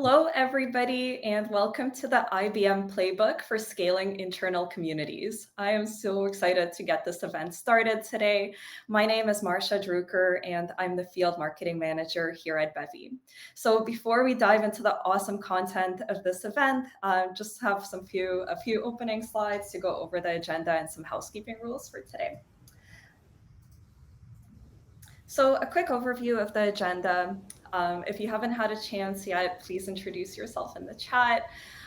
Hello, everybody, and welcome to the IBM Playbook for Scaling Internal Communities. I am so excited to get this event started today. My name is Marcia Drucker, and I'm the Field Marketing Manager here at Bevy. So before we dive into the awesome content of this event, just have a few opening slides to go over the agenda and some housekeeping rules for today. So a quick overview of the agenda. If you haven't had a chance yet, please introduce yourself in the chat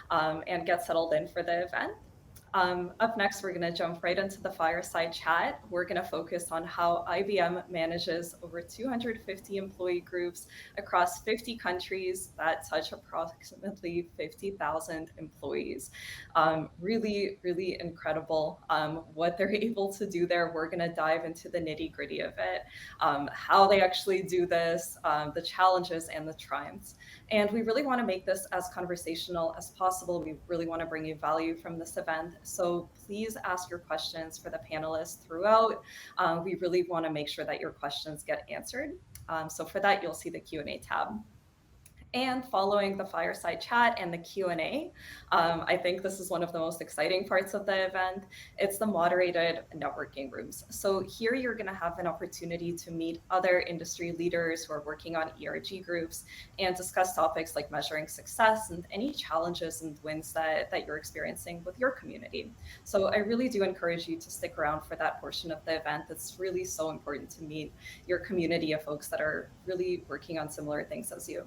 and get settled in for the event. Up next, we're going to jump right into the fireside chat. We're going to focus on how IBM manages over 250 employee groups across 50 countries that touch approximately 50,000 employees. Really, really incredible what they're able to do there. We're going to dive into the nitty gritty of it, how they actually do this, the challenges and the triumphs. And we really want to make this as conversational as possible. We really want to bring you value from this event. So please ask your questions for the panelists throughout. We really want to make sure that your questions get answered. So for that, you'll see the Q&A tab. And following the fireside chat and the Q&A, I think this is one of the most exciting parts of the event. It's the moderated networking rooms. So here you're going to have an opportunity to meet other industry leaders who are working on ERG groups and discuss topics like measuring success and any challenges and wins that you're experiencing with your community. So I really do encourage you to stick around for that portion of the event. It's really so important to meet your community of folks that are really working on similar things as you.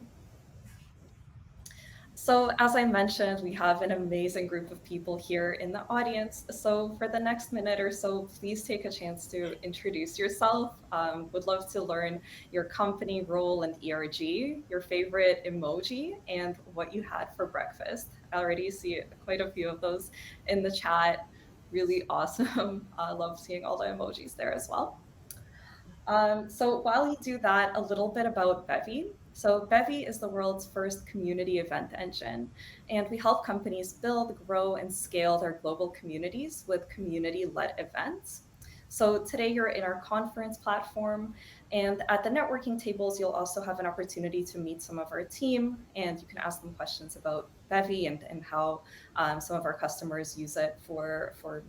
So as I mentioned, we have an amazing group of people here in the audience. So for the next minute or so, please take a chance to introduce yourself. Would love to learn your company role and ERG, your favorite emoji, and what you had for breakfast. I already see quite a few of those in the chat. Really awesome. I love seeing all the emojis there as well. So while you do that, a little bit about Bevy. So Bevy is the world's first community event engine, and we help companies build, grow, and scale their global communities with community-led events. So today you're in our conference platform, and at the networking tables, you'll also have an opportunity to meet some of our team, and you can ask them questions about Bevy and how some of our customers use it for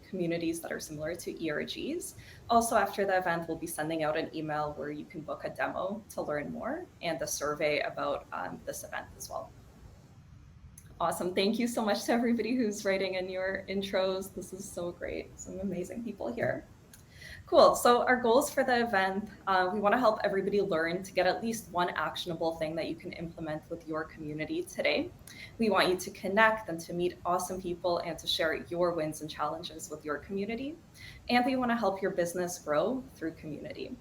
communities that are similar to ERGs. Also, after the event, we'll be sending out an email where you can book a demo to learn more and a survey about this event as well. Awesome. Thank you so much to everybody who's writing in your intros. This is so great. Some amazing people here. Cool. So our goals for the event, we want to help everybody learn to get at least one actionable thing that you can implement with your community today. We want you to connect and to meet awesome people and to share your wins and challenges with your community. And we want to help your business grow through community.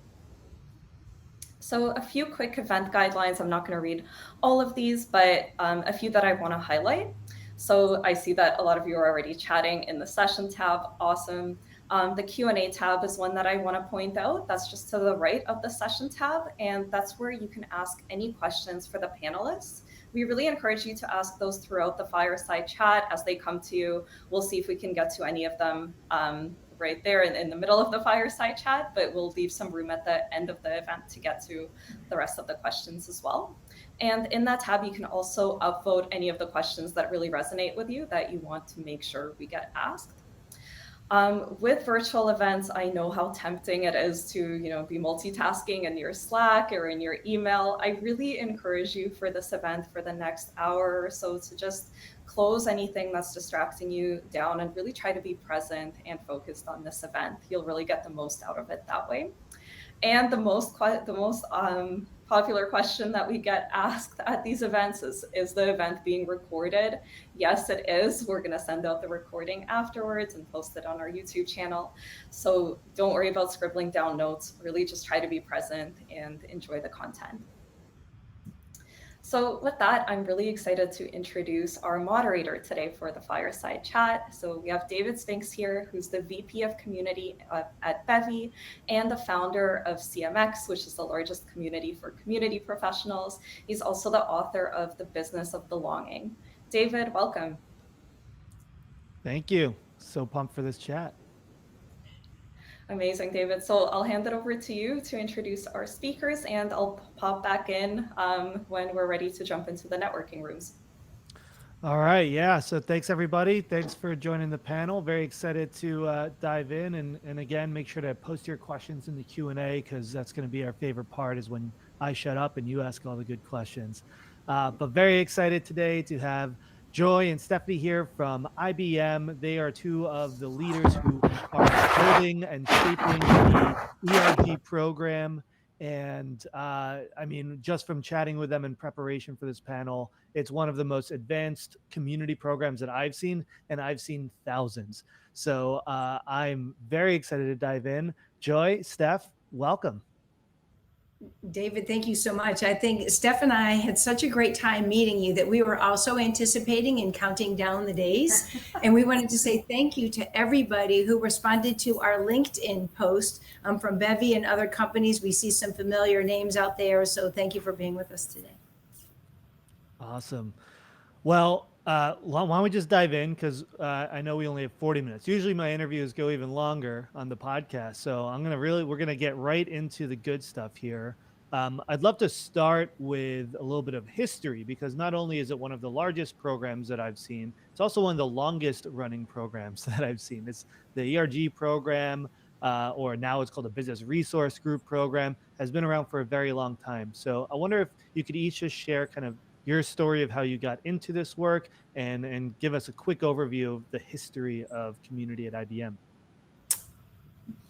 So a few quick event guidelines. I'm not going to read all of these, but a few that I want to highlight. So I see that a lot of you are already chatting in the session tab. Awesome. The Q&A tab is one that I want to point out. That's just to the right of the session tab, and that's where you can ask any questions for the panelists. We really encourage you to ask those throughout the fireside chat as they come to you. We'll see if we can get to any of them right there in the middle of the fireside chat, but we'll leave some room at the end of the event to get to the rest of the questions as well. And in that tab, you can also upvote any of the questions that really resonate with you that you want to make sure we get asked. With virtual events, I know how tempting it is to, be multitasking in your Slack or in your email. I really encourage you for this event for the next hour or so to just close anything that's distracting you down and really try to be present and focused on this event. You'll really get the most out of it that way. And the most popular question that we get asked at these events is the event being recorded? Yes, it is. We're going to send out the recording afterwards and post it on our YouTube channel. So don't worry about scribbling down notes. Really just try to be present and enjoy the content. So with that, I'm really excited to introduce our moderator today for the fireside chat. So we have David Spinks here, who's the VP of Community at Bevy and the founder of CMX, which is the largest community for community professionals. He's also the author of The Business of Belonging. David, welcome. Thank you. So pumped for this chat. Amazing, David. So I'll hand it over to you to introduce our speakers, and I'll pop back in when we're ready to jump into the networking rooms. All right, yeah. So thanks everybody. Thanks for joining the panel. Very excited to dive in, and again, make sure to post your questions in the Q&A because that's going to be our favorite part is when I shut up and you ask all the good questions. But very excited today to have Joy and Stephanie here from IBM. They are two of the leaders who are building and shaping the ERG program. And I mean, just from chatting with them in preparation for this panel, it's one of the most advanced community programs that I've seen, and I've seen thousands. So I'm very excited to dive in. Joy, Steph, welcome. David, thank you so much. I think Steph and I had such a great time meeting you that we were also anticipating and counting down the days. And we wanted to say thank you to everybody who responded to our LinkedIn post from Bevy and other companies. We see some familiar names out there. So thank you for being with us today. Awesome. Well, why don't we just dive in? Because I know we only have 40 minutes. Usually my interviews go even longer on the podcast. So we're going to get right into the good stuff here. I'd love to start with a little bit of history because not only is it one of the largest programs that I've seen, it's also one of the longest running programs that I've seen. It's the ERG program, or now it's called the Business Resource Group program, has been around for a very long time. So I wonder if you could each just share kind of your story of how you got into this work and give us a quick overview of the history of community at IBM.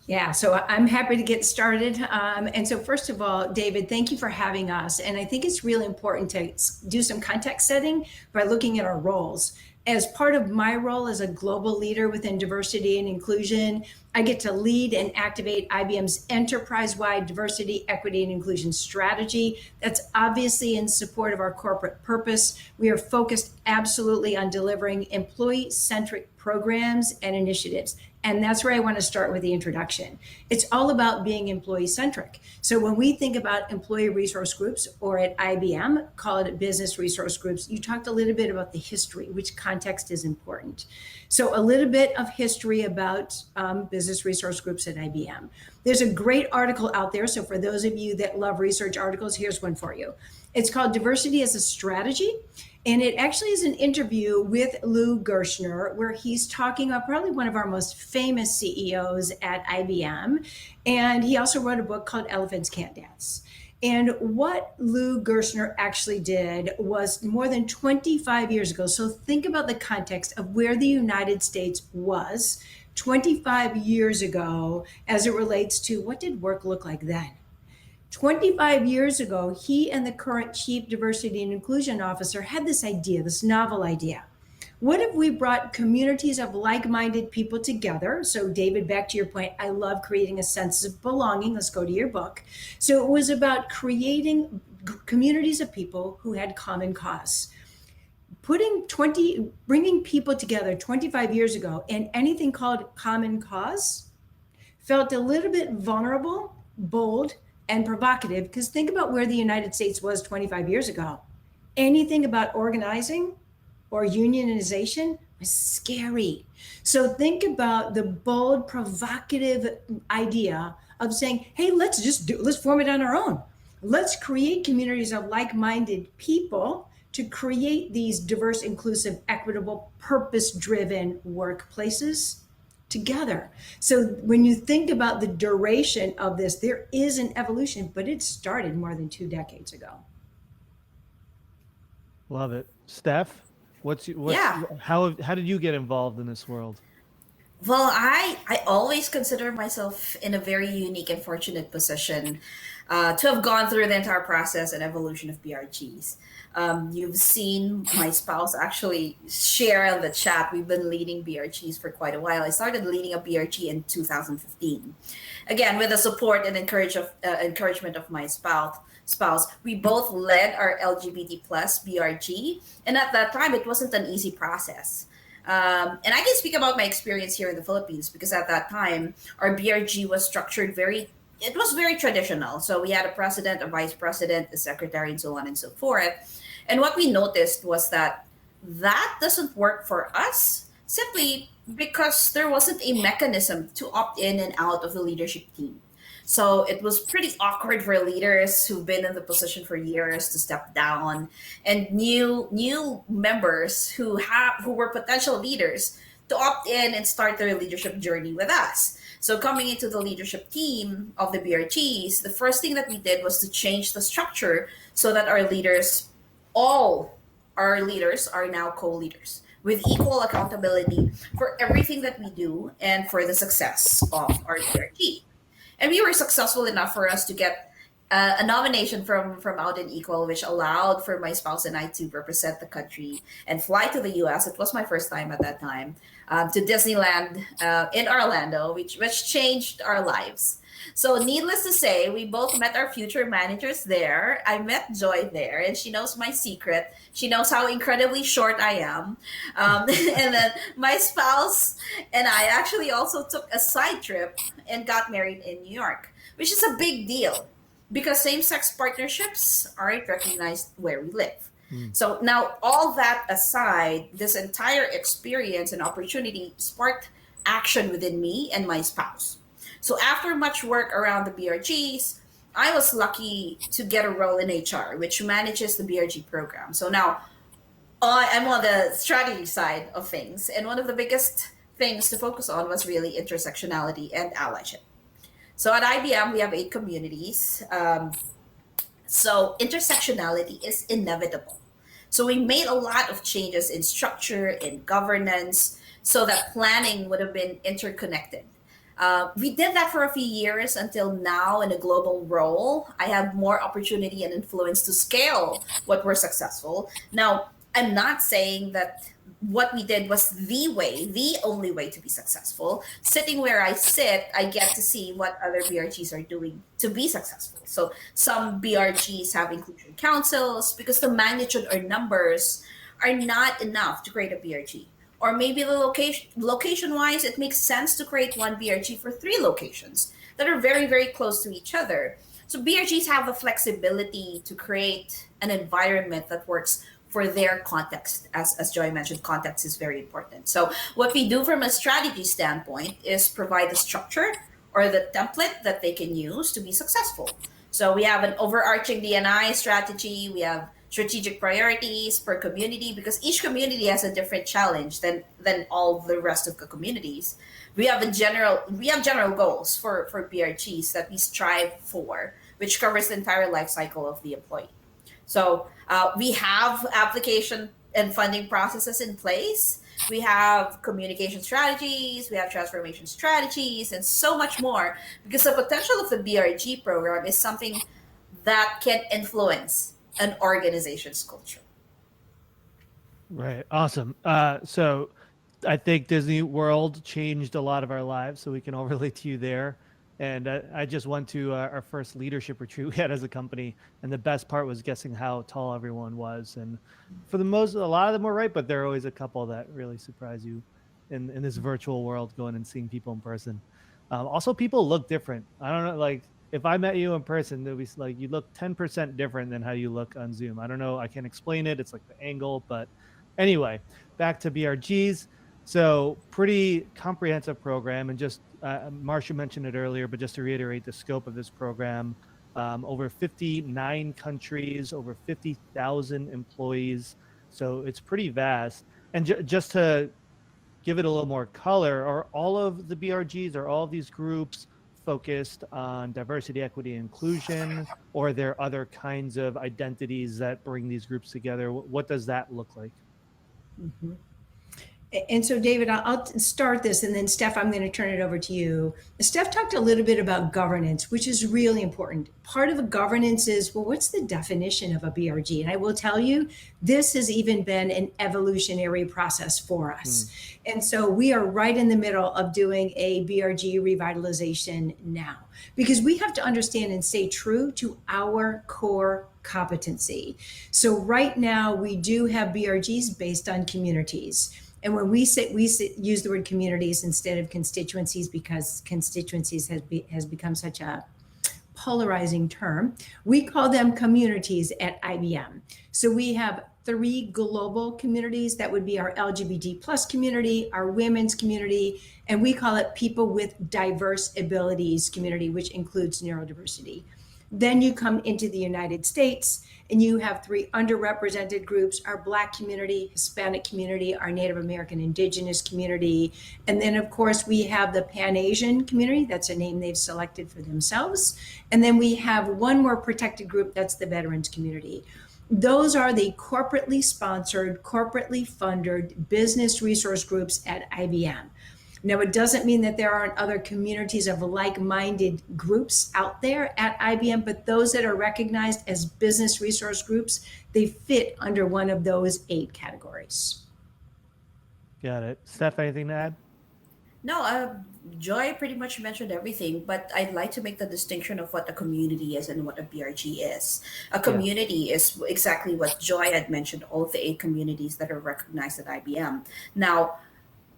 Yeah, so I'm happy to get started. And so first of all, David, thank you for having us. And I think it's really important to do some context setting by looking at our roles. As part of my role as a global leader within diversity and inclusion, I get to lead and activate IBM's enterprise-wide diversity, equity, and inclusion strategy. That's obviously in support of our corporate purpose. We are focused absolutely on delivering employee-centric programs and initiatives. And that's where I want to start with the introduction. It's all about being employee-centric. So when we think about employee resource groups, or at IBM, call it business resource groups, you talked a little bit about the history, which context is important. So a little bit of history about business resource groups at IBM. There's a great article out there. So for those of you that love research articles, here's one for you. It's called Diversity as a Strategy. And it actually is an interview with Lou Gerstner, where he's talking about probably one of our most famous CEOs at IBM. And he also wrote a book called Elephants Can't Dance. And what Lou Gerstner actually did was more than 25 years ago. So think about the context of where the United States was 25 years ago as it relates to what did work look like then. 25 years ago, he and the current Chief Diversity and Inclusion Officer had this idea, this novel idea. What if we brought communities of like-minded people together? So David, back to your point, I love creating a sense of belonging. Let's go to your book. So it was about creating communities of people who had common cause. Bringing people together 25 years ago and anything called common cause felt a little bit vulnerable, bold, and provocative, because think about where the United States was 25 years ago. Anything about organizing or unionization was scary. So think about the bold, provocative idea of saying, hey, let's form it on our own. Let's create communities of like-minded people to create these diverse, inclusive, equitable, purpose-driven workplaces together. So when you think about the duration of this, there is an evolution, but it started more than 2 decades ago. Love it. Steph, how did you get involved in this world? Well, I always consider myself in a very unique and fortunate position to have gone through the entire process and evolution of BRGs. You've seen my spouse actually share in the chat. We've been leading BRGs for quite a while. I started leading a BRG in 2015. Again, with the support and encouragement of my spouse, we both led our LGBT plus BRG. And at that time, it wasn't an easy process. And I can speak about my experience here in the Philippines because at that time, our BRG was structured very traditional. So we had a president, a vice president, a secretary, and so on and so forth. And what we noticed was that doesn't work for us simply because there wasn't a mechanism to opt in and out of the leadership team. So it was pretty awkward for leaders who've been in the position for years to step down, and new members who were potential leaders to opt in and start their leadership journey with us. So coming into the leadership team of the BRGs, the first thing that we did was to change the structure so that all our leaders are now co-leaders with equal accountability for everything that we do and for the success of our BRG. And we were successful enough for us to get a nomination from Out and Equal, which allowed for my spouse and I to represent the country and fly to the U.S. It was my first time at that time, to Disneyland in Orlando, which changed our lives. So needless to say, we both met our future managers there. I met Joy there, and she knows my secret. She knows how incredibly short I am. And then my spouse and I actually also took a side trip and got married in New York, which is a big deal because same-sex partnerships aren't recognized where we live. So now, all that aside, this entire experience and opportunity sparked action within me and my spouse. So after much work around the BRGs, I was lucky to get a role in HR, which manages the BRG program. So now I'm on the strategy side of things. And one of the biggest things to focus on was really intersectionality and allyship. So at IBM, we have 8 communities. So intersectionality is inevitable. So we made a lot of changes in structure, in governance, so that planning would have been interconnected. We did that for a few years until now in a global role. I have more opportunity and influence to scale what we're successful. Now, I'm not saying that what we did was the only way to be successful. Sitting where I sit, I get to see what other BRGs are doing to be successful. So some BRGs have inclusion councils because the magnitude or numbers are not enough to create a BRG. Or maybe the location-wise, it makes sense to create one BRG for 3 locations that are very, very close to each other. So BRGs have the flexibility to create an environment that works for their context. As Joy mentioned, context is very important. So what we do from a strategy standpoint is provide the structure or the template that they can use to be successful. So we have an overarching D&I strategy. We have strategic priorities per community because each community has a different challenge than all the rest of the communities. We have general goals for BRGs that we strive for, which covers the entire life cycle of the employee. So we have application and funding processes in place. We have communication strategies, we have transformation strategies, and so much more, because the potential of the BRG program is something that can influence an organization's culture. Right. Awesome. So I think Disney World changed a lot of our lives, so we can all relate to you there. And I just went to our first leadership retreat we had as a company, and the best part was guessing how tall everyone was. And for a lot of them were right, but there are always a couple that really surprise you in this virtual world, going and seeing people in person. Also, people look different. I don't know, like if I met you in person, it'd be like you look 10% different than how you look on Zoom. I don't know. I can't explain it. It's like the angle, but anyway, back to BRGs. So pretty comprehensive program, and just Marcia mentioned it earlier, but just to reiterate the scope of this program, over 59 countries, over 50,000 employees. So it's pretty vast. And just to give it a little more color, are all of the BRGs, are all of these groups focused on diversity, equity, and inclusion, or are there other kinds of identities that bring these groups together? What does that look like? Mm-hmm. And so, David, I'll start this, and then Steph, I'm going to turn it over to you. Steph talked a little bit about governance, which is really important. Part of a governance is, well, what's the definition of a BRG? And I will tell you, this has even been an evolutionary process for us. And so we are right in the middle of doing a BRG revitalization now, because we have to understand and stay true to our core competency. So right now we do have BRGs based on communities. And when we use the word communities instead of constituencies, because constituencies has become such a polarizing term, we call them communities at IBM. So we have 3 global communities. That would be our LGBT plus community, our women's community, and we call it people with diverse abilities community, which includes neurodiversity. Then you come into the United States and you have 3 underrepresented groups, our Black community, Hispanic community, our Native American Indigenous community. And then of course we have the Pan-Asian community, that's a name they've selected for themselves. And then we have one more protected group, that's the veterans community. Those are the corporately sponsored, corporately funded business resource groups at IBM. Now, it doesn't mean that there aren't other communities of like-minded groups out there at IBM, but those that are recognized as business resource groups, they fit under one of those 8 categories. Got it. Steph, anything to add? No, Joy pretty much mentioned everything, but I'd like to make the distinction of what a community is and what a BRG is. A community is exactly what Joy had mentioned, all of the 8 communities that are recognized at IBM. Now,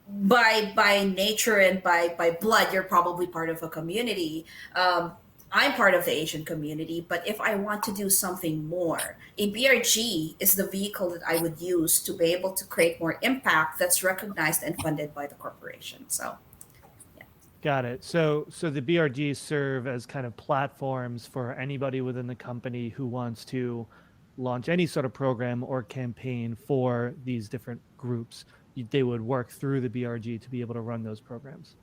by nature and by blood, you're probably part of a community. I'm part of the Asian community, but if I want to do something more, a BRG is the vehicle that I would use to be able to create more impact that's recognized and funded by the corporation. So, yeah. Got it. So the BRGs serve as kind of platforms for anybody within the company who wants to launch any sort of program or campaign for these different groups. They would work through the BRG to be able to run those programs.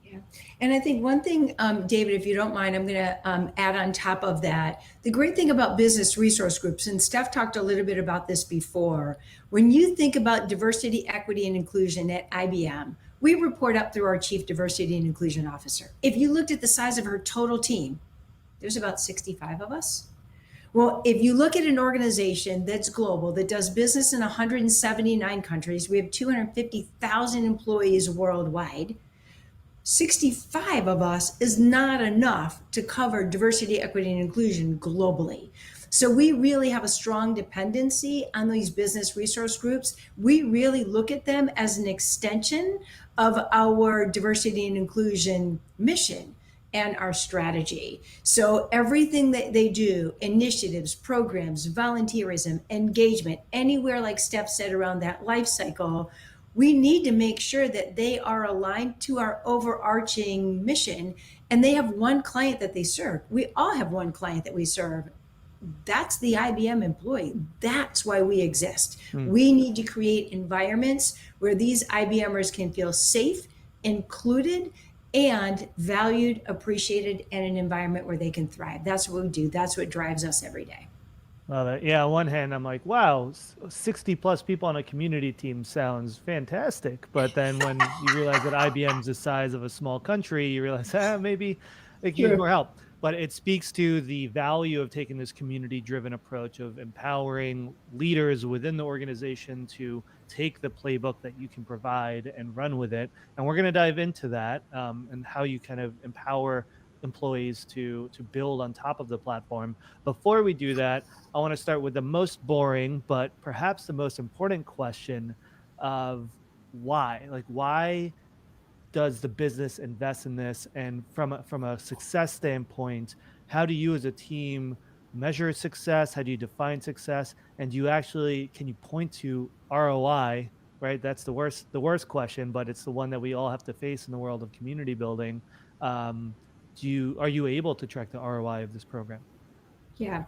Yeah. And I think one thing, David, if you don't mind, I'm going to add on top of that. The great thing about business resource groups, and Steph talked a little bit about this before, when you think about diversity, equity, and inclusion at IBM, we report up through our Chief Diversity and Inclusion Officer. If you looked at the size of her total team, there's about 65 of us. Well, if you look at an organization that's global, that does business in 179 countries, we have 250,000 employees worldwide. 65 of us is not enough to cover diversity, equity, and inclusion globally. So we really have a strong dependency on these business resource groups. We really look at them as an extension of our diversity and inclusion mission and our strategy. So everything that they do, initiatives, programs, volunteerism, engagement, anywhere, like Steph said, around that life cycle, we need to make sure that they are aligned to our overarching mission, and they have one client that they serve. We all have one client that we serve. That's the IBM employee. That's why we exist. We need to create environments where these IBMers can feel safe, included, and valued, appreciated, and an environment where they can thrive. That's what we do. That's what drives us every day. Love it. Yeah, on one hand, I'm like, wow, 60 plus people on a community team sounds fantastic. But then when you realize that IBM's the size of a small country, you realize, maybe it can use more help. But it speaks to the value of taking this community-driven approach of empowering leaders within the organization to take the playbook that you can provide and run with it. And we're going to dive into that and how you kind of empower employees to build on top of the platform. Before we do that, I want to start with the most boring, but perhaps the most important question of why. Like, why does the business invest in this? And from a success standpoint, how do you as a team measure success? How do you define success? And can you point to ROI, right? That's the worst question, but it's the one that we all have to face in the world of community building. Are you able to track the ROI of this program? Yeah,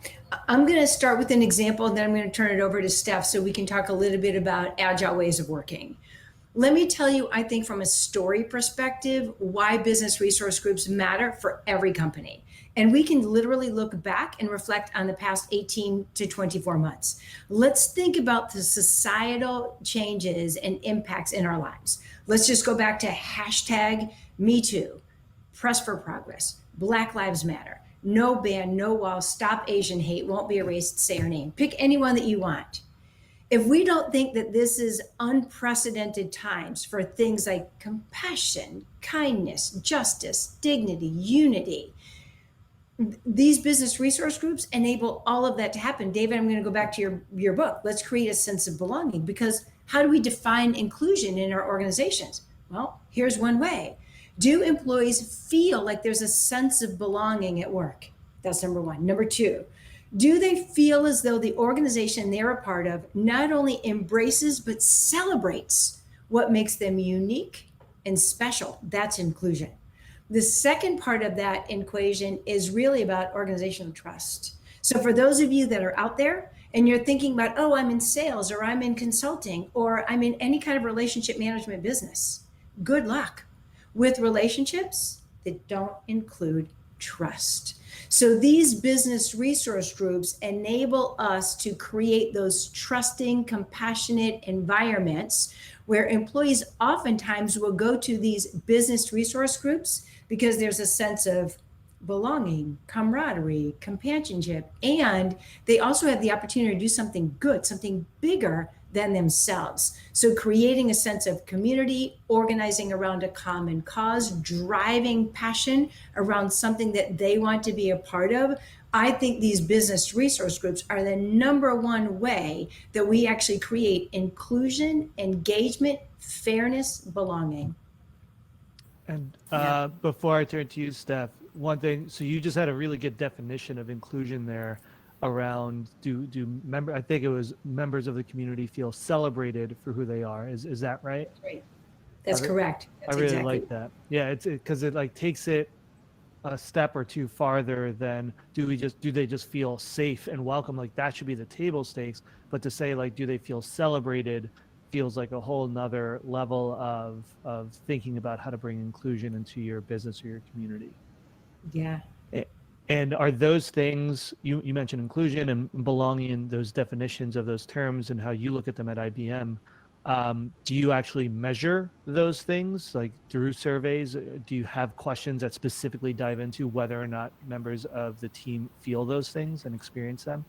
I'm going to start with an example, and then I'm going to turn it over to Steph so we can talk a little bit about agile ways of working. Let me tell you, I think from a story perspective, why business resource groups matter for every company. And we can literally look back and reflect on the past 18 to 24 months. Let's think about the societal changes and impacts in our lives. Let's just go back to hashtag #MeToo, Press for Progress, Black Lives Matter, no ban, no wall, stop Asian hate, won't be erased, say our name. Pick anyone that you want. If we don't think that this is unprecedented times for things like compassion, kindness, justice, dignity, unity, these business resource groups enable all of that to happen. David, I'm going to go back to your book. Let's create a sense of belonging, because how do we define inclusion in our organizations? Well, here's one way. Do employees feel like there's a sense of belonging at work? That's number one. Number two, Do they feel as though the organization they're a part of not only embraces but celebrates what makes them unique and special? That's inclusion. The second part of that equation is really about organizational trust. So for those of you that are out there and you're thinking about, oh, I'm in sales or I'm in consulting or I'm in any kind of relationship management business, good luck with relationships that don't include trust. So these business resource groups enable us to create those trusting, compassionate environments where employees oftentimes will go to these business resource groups because there's a sense of belonging, camaraderie, companionship, and they also have the opportunity to do something good, something bigger than themselves. So creating a sense of community, organizing around a common cause, driving passion around something that they want to be a part of. I think these business resource groups are the number one way that we actually create inclusion, engagement, fairness, belonging. And before I turn to you, Steph, one thing, so you just had a really good definition of inclusion there around I think it was members of the community feel celebrated for who they are. Is that right? Right. That's correct. That's I really exactly. like that. Yeah, it's because it like takes it a step or two farther than do they just feel safe and welcome? Like that should be the table stakes. But to say like, do they feel celebrated feels like a whole nother level of thinking about how to bring inclusion into your business or your community. Yeah. And are those things, you mentioned inclusion and belonging in those definitions of those terms and how you look at them at IBM. Do you actually measure those things like through surveys? Do you have questions that specifically dive into whether or not members of the team feel those things and experience them?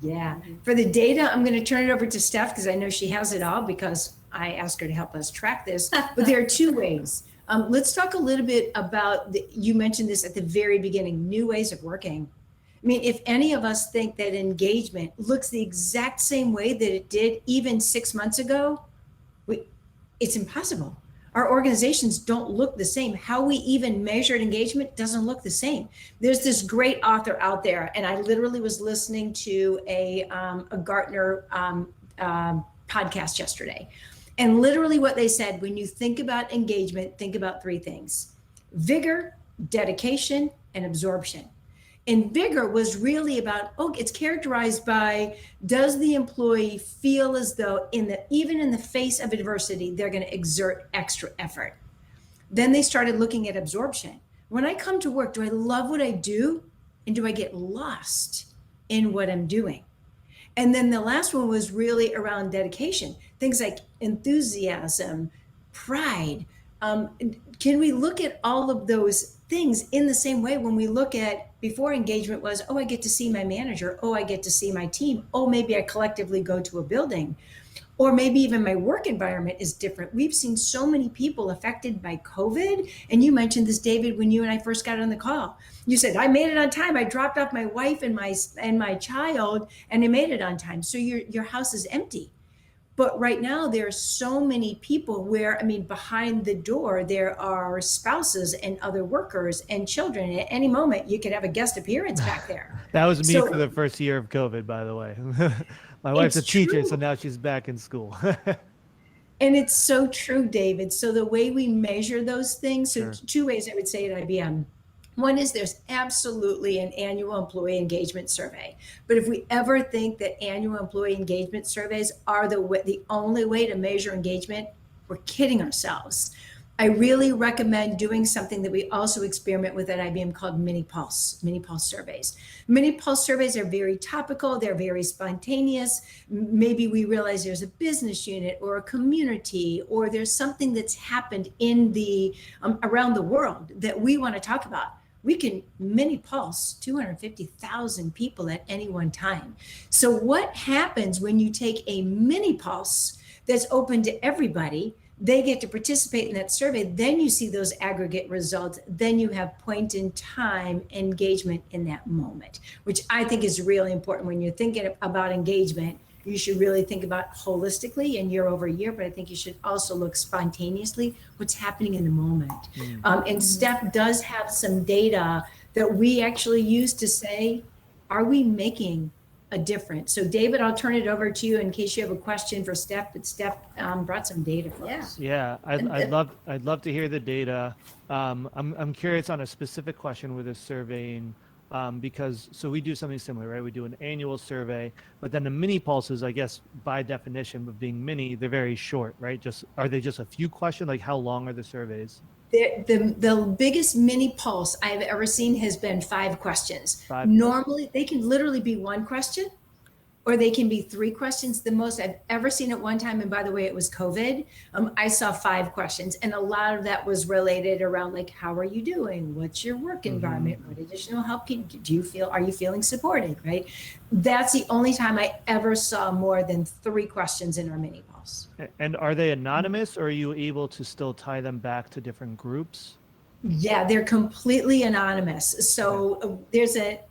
Yeah. For the data, I'm going to turn it over to Steph because I know she has it all because I asked her to help us track this. But there are two ways. Let's talk a little bit about, you mentioned this at the very beginning, new ways of working. I mean, if any of us think that engagement looks the exact same way that it did even 6 months ago, it's impossible. Our organizations don't look the same. How we even measured engagement doesn't look the same. There's this great author out there, and I literally was listening to a Gartner podcast yesterday. And literally what they said, when you think about engagement, think about three things: vigor, dedication, and absorption. And vigor was really about, it's characterized by, does the employee feel as though even in the face of adversity, they're going to exert extra effort? Then they started looking at absorption. When I come to work, do I love what I do? And do I get lost in what I'm doing? And then the last one was really around dedication. Things like enthusiasm, pride. Can we look at all of those things in the same way when we look at, before engagement was, I get to see my manager. I get to see my team. Maybe I collectively go to a building. Or maybe even my work environment is different. We've seen so many people affected by COVID. And you mentioned this, David, when you and I first got on the call. You said, I made it on time. I dropped off my wife and my child, and I made it on time. So your house is empty. But right now, there are so many people where, behind the door, there are spouses and other workers and children. At any moment, you could have a guest appearance back there. That was me for the first year of COVID, by the way. My wife's a teacher, so now she's back in school. And it's so true, David. So the way we measure those things, so two ways I would say at IBM. One is there's absolutely an annual employee engagement survey. But if we ever think that annual employee engagement surveys are the only way to measure engagement, we're kidding ourselves. I really recommend doing something that we also experiment with at IBM called Minipulse surveys. Minipulse surveys are very topical. They're very spontaneous. Maybe we realize there's a business unit or a community, or there's something that's happened in the around the world that we want to talk about. We can Minipulse 250,000 people at any one time. So what happens when you take a Minipulse that's open to everybody? They get to participate in that survey. Then you see those aggregate results. Then you have point in time engagement in that moment, which I think is really important. When you're thinking about engagement, you should really think about holistically and year over year, but I think you should also look spontaneously what's happening in the moment. And Steph does have some data that we actually use to say, Are we making a difference? So David, I'll turn it over to you in case you have a question for Steph, but Steph brought some data for us. Yeah, I'd love to hear the data. I'm curious on a specific question with this surveying, because so we do something similar, right? We do an annual survey, but then the mini pulses, I guess by definition of being mini, they're very short, right? Are they just a few questions? Like how long are the surveys? The biggest mini pulse I've ever seen has been 5 questions. Normally, they can literally be 1 question, or they can be 3 questions. The most I've ever seen at one time, and by the way, it was COVID, I saw 5 questions, and a lot of that was related around like, how are you doing? What's your work environment? What additional help are you feeling supported, right? That's the only time I ever saw more than 3 questions in our mini pulse. And are they anonymous, or are you able to still tie them back to different groups? Yeah, they're completely anonymous. So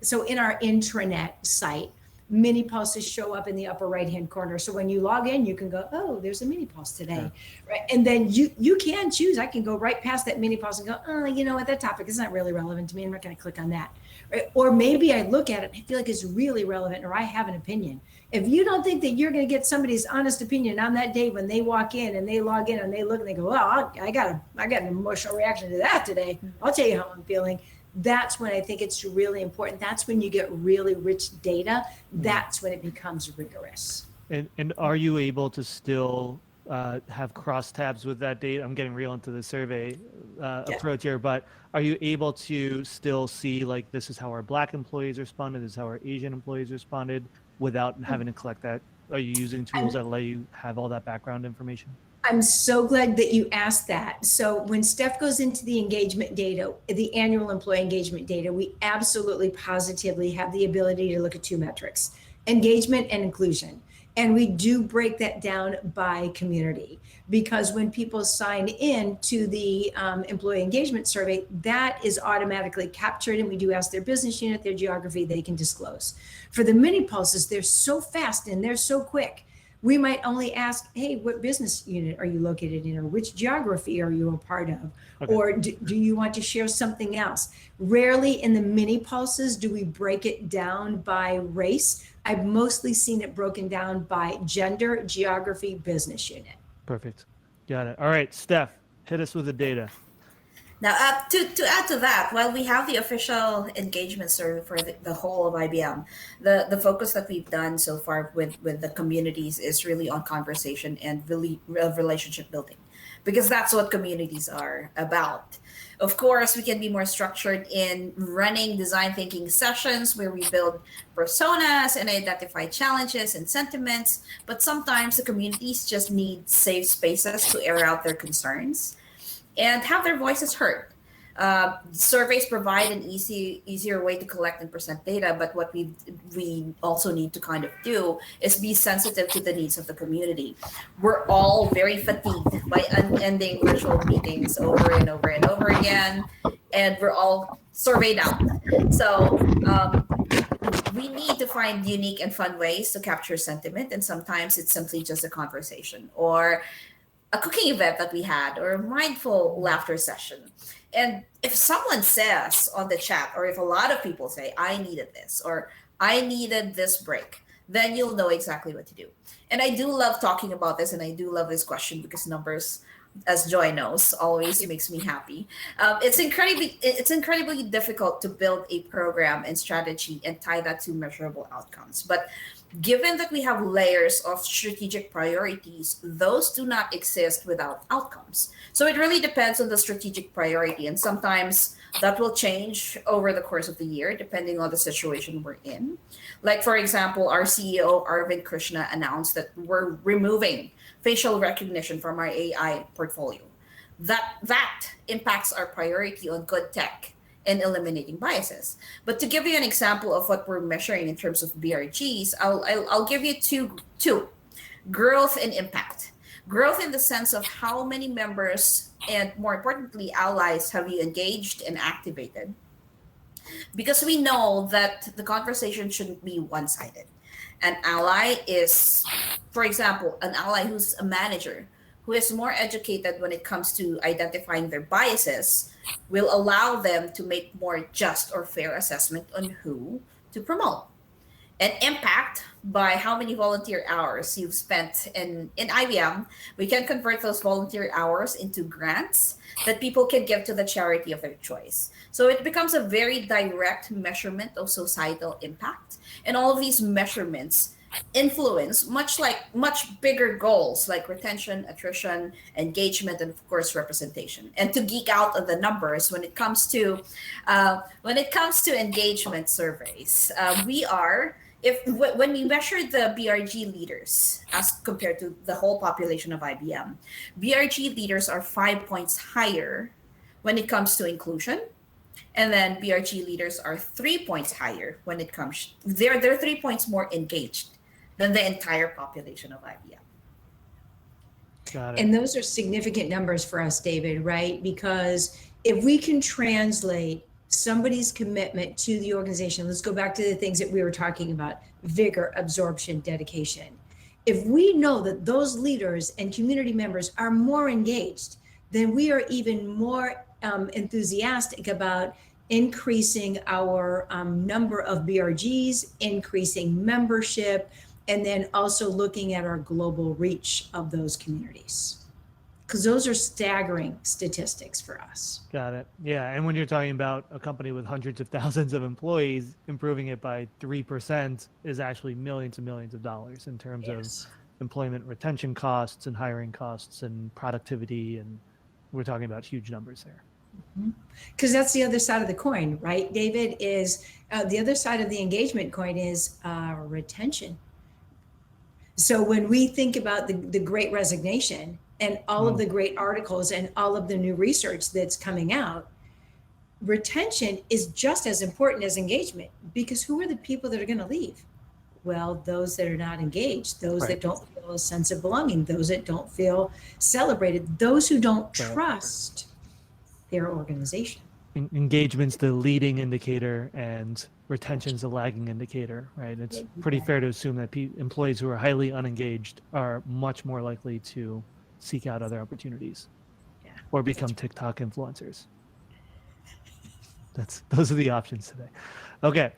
so in our intranet site, mini pulses show up in the upper right hand corner. So when you log in, you can go, oh, there's a mini pulse today, right? And then you can choose. I can go right past that mini pulse and go, oh, you know what, that topic is not really relevant to me. I'm not going to click on that, right? Or maybe I look at it and I feel like it's really relevant, or I have an opinion. If you don't think that you're going to get somebody's honest opinion on that day when they walk in and they log in and they look and they go, well, I got an emotional reaction to that today, I'll tell you how I'm feeling. That's when I think it's really important. That's when you get really rich data. That's when it becomes rigorous. And are you able to still have crosstabs with that data? I'm getting real into the survey approach here, but are you able to still see like, this is how our Black employees responded, this is how our Asian employees responded, without having to collect that? Are you using tools that let you have all that background information? I'm so glad that you asked that. So when Steph goes into the engagement data, the annual employee engagement data, we absolutely positively have the ability to look at 2 metrics, engagement and inclusion. And we do break that down by community, because when people sign in to the employee engagement survey, that is automatically captured, and we do ask their business unit, their geography, they can disclose. For the mini pulses, they're so fast and they're so quick. We might only ask, hey, what business unit are you located in, or which geography are you a part of? Okay. Or do you want to share something else? Rarely in the mini pulses do we break it down by race. I've mostly seen it broken down by gender, geography, business unit. Perfect. Got it. All right, Steph, hit us with the data. Now, to add to that, while we have the official engagement survey for the whole of IBM, the focus that we've done so far with the communities is really on conversation and really relationship building, because that's what communities are about. Of course, we can be more structured in running design thinking sessions where we build personas and identify challenges and sentiments, but sometimes the communities just need safe spaces to air out their concerns and have their voices heard. Surveys provide an easier way to collect and present data, but what we also need to kind of do is be sensitive to the needs of the community. We're all very fatigued by unending virtual meetings over and over and over again, and we're all surveyed out. So we need to find unique and fun ways to capture sentiment, and sometimes it's simply just a conversation or a cooking event that we had, or a mindful laughter session. And if someone says on the chat, or if a lot of people say, I needed this, or I needed this break, then you'll know exactly what to do. And I do love talking about this, and I do love this question, because numbers, as Joy knows, always makes me happy. It's incredibly difficult to build a program and strategy and tie that to measurable outcomes. But given that we have layers of strategic priorities, those do not exist without outcomes. So it really depends on the strategic priority, and sometimes that will change over the course of the year, depending on the situation we're in. Like, for example, our CEO, Arvind Krishna, announced that we're removing facial recognition from our AI portfolio. That impacts our priority on good tech and eliminating biases. But to give you an example of what we're measuring in terms of BRGs, I'll give you two: growth and impact. Growth in the sense of how many members and, more importantly, allies have you engaged and activated. Because we know that the conversation shouldn't be one-sided. An ally is, for example, an ally who's a manager, who is more educated when it comes to identifying their biases, will allow them to make more just or fair assessment on who to promote. And impact by how many volunteer hours you've spent in IBM. We can convert those volunteer hours into grants that people can give to the charity of their choice. So it becomes a very direct measurement of societal impact. And all of these measurements influence much bigger goals like retention, attrition, engagement, and of course representation. And to geek out on the numbers, when it comes to engagement surveys, we are when we measure the BRG leaders as compared to the whole population of IBM, BRG leaders are 5 points higher when it comes to inclusion, and then BRG leaders are 3 points higher when it comes. They're 3 points more engaged than the entire population of IBM. Got it. And those are significant numbers for us, David, right? Because if we can translate somebody's commitment to the organization, let's go back to the things that we were talking about: vigor, absorption, dedication. If we know that those leaders and community members are more engaged, then we are even more enthusiastic about increasing our number of BRGs, increasing membership, and then also looking at our global reach of those communities. Because those are staggering statistics for us. Got it. Yeah. And when you're talking about a company with hundreds of thousands of employees, improving it by 3% is actually millions and millions of dollars in terms of employment retention costs and hiring costs and productivity. And we're talking about huge numbers there. Because that's the other side of the coin, right, David? Is the other side of the engagement coin is retention. So when we think about the Great Resignation and all of the great articles and all of the new research that's coming out, retention is just as important as engagement, because who are the people that are going to leave? Well, those that are not engaged, those that don't feel a sense of belonging, those that don't feel celebrated, those who don't trust their organization. Engagement's the leading indicator and retention's the lagging indicator, right? It's pretty fair to assume that employees who are highly unengaged are much more likely to seek out other opportunities or become TikTok influencers. Those are the options today. Okay.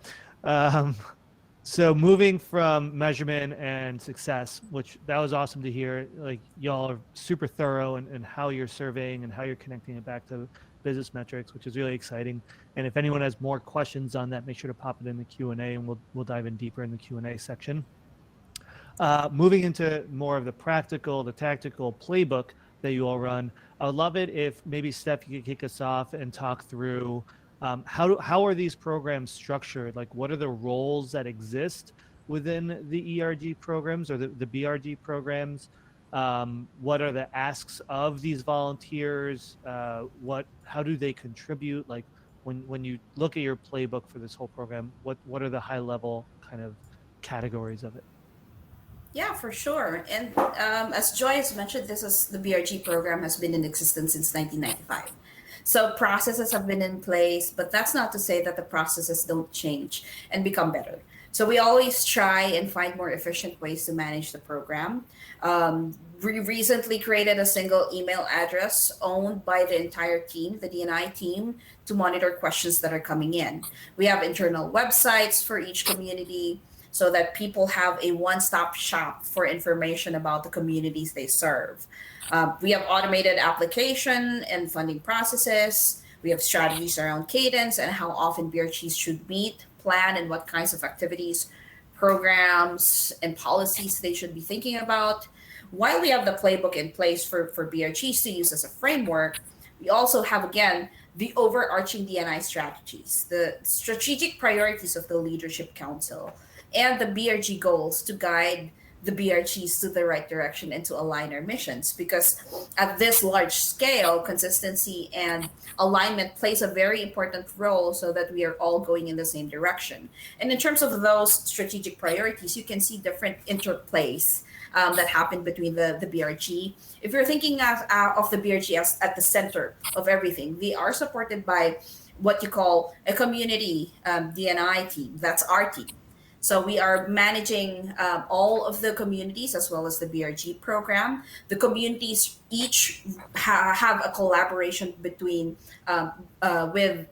So moving from measurement and success, which that was awesome to hear, like y'all are super thorough in how you're surveying and how you're connecting it back to business metrics, which is really exciting. And if anyone has more questions on that, make sure to pop it in the Q&A and we'll dive in deeper in the Q&A section. Moving into more of the practical, the tactical playbook that you all run, I would love it if maybe Steph, you could kick us off and talk through how are these programs structured? Like, what are the roles that exist within the ERG programs or the BRG programs? What are the asks of these volunteers? How do they contribute? Like, when you look at your playbook for this whole program, what are the high level kind of categories of it? Yeah, for sure. And as Joy has mentioned, the BRG program has been in existence since 1995. So processes have been in place, but that's not to say that the processes don't change and become better. So we always try and find more efficient ways to manage the program. We recently created a single email address owned by the entire team, the D&I team, to monitor questions that are coming in. We have internal websites for each community so that people have a one-stop shop for information about the communities they serve. We have automated application and funding processes. We have strategies around cadence and how often BRGs should meet, plan, and what kinds of activities, programs, and policies they should be thinking about. While we have the playbook in place for BRGs to use as a framework, we also have, again, the overarching D&I strategies, the strategic priorities of the Leadership Council, and the BRG goals to guide the BRGs to the right direction and to align our missions. Because at this large scale, consistency and alignment plays a very important role so that we are all going in the same direction. And in terms of those strategic priorities, you can see different interplays that happen between the BRG. If you're thinking of the BRG as at the center of everything, they are supported by what you call a community D&I team. That's our team. So we are managing all of the communities as well as the BRG program. The communities each have a collaboration between with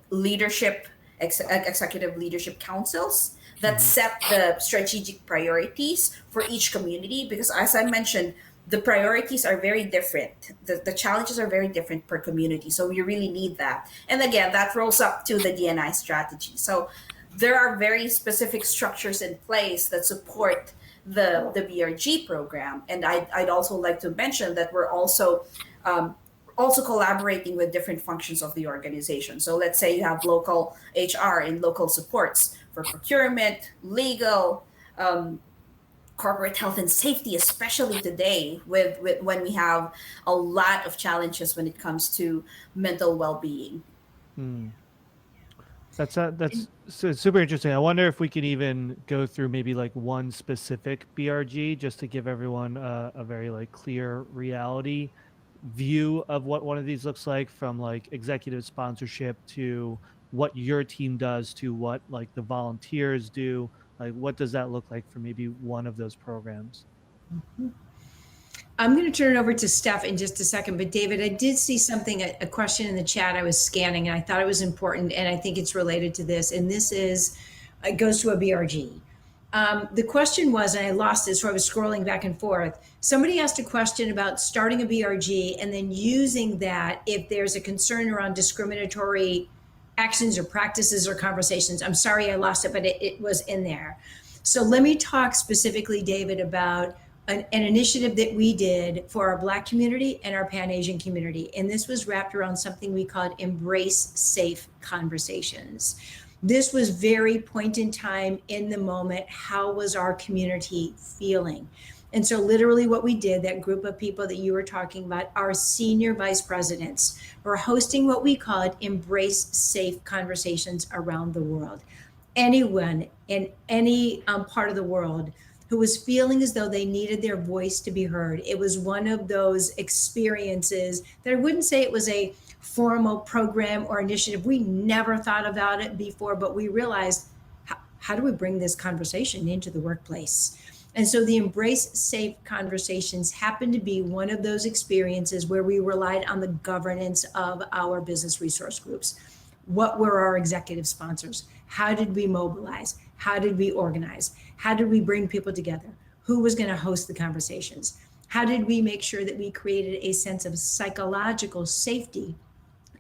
executive leadership councils that set the strategic priorities for each community, because as I mentioned, the priorities are very different. The challenges are very different per community. So we really need that. And again, that rolls up to the DNI strategy. So there are very specific structures in place that support the BRG program. And I'd also like to mention that we're also collaborating with different functions of the organization. So let's say you have local HR and local supports for procurement, legal, corporate health and safety, especially today with when we have a lot of challenges when it comes to mental well-being. That's super interesting. I wonder if we could even go through maybe like one specific BRG just to give everyone a very like clear reality view of what one of these looks like, from like executive sponsorship to what your team does to what like the volunteers do. Like, what does that look like for maybe one of those programs? I'm going to turn it over to Steph in just a second. But David, I did see something, a question in the chat I was scanning, and I thought it was important, and I think it's related to this. And this is, it goes to a BRG. The question was, and I lost it, so I was scrolling back and forth. Somebody asked a question about starting a BRG and then using that if there's a concern around discriminatory actions or practices or conversations. I'm sorry I lost it, but it was in there. So let me talk specifically, David, about an initiative that we did for our Black community and our Pan-Asian community. And this was wrapped around something we called Embrace Safe Conversations. This was very point in time, in the moment. How was our community feeling? And so literally what we did, that group of people that you were talking about, our senior vice presidents, were hosting what we called Embrace Safe Conversations around the world. Anyone in any part of the world who was feeling as though they needed their voice to be heard. It was one of those experiences that I wouldn't say it was a formal program or initiative. We never thought about it before, but we realized, how do we bring this conversation into the workplace? And so the Embrace Safe Conversations happened to be one of those experiences where we relied on the governance of our business resource groups. What were our executive sponsors? How did we mobilize? How did we organize? How did we bring people together? Who was going to host the conversations? How did we make sure that we created a sense of psychological safety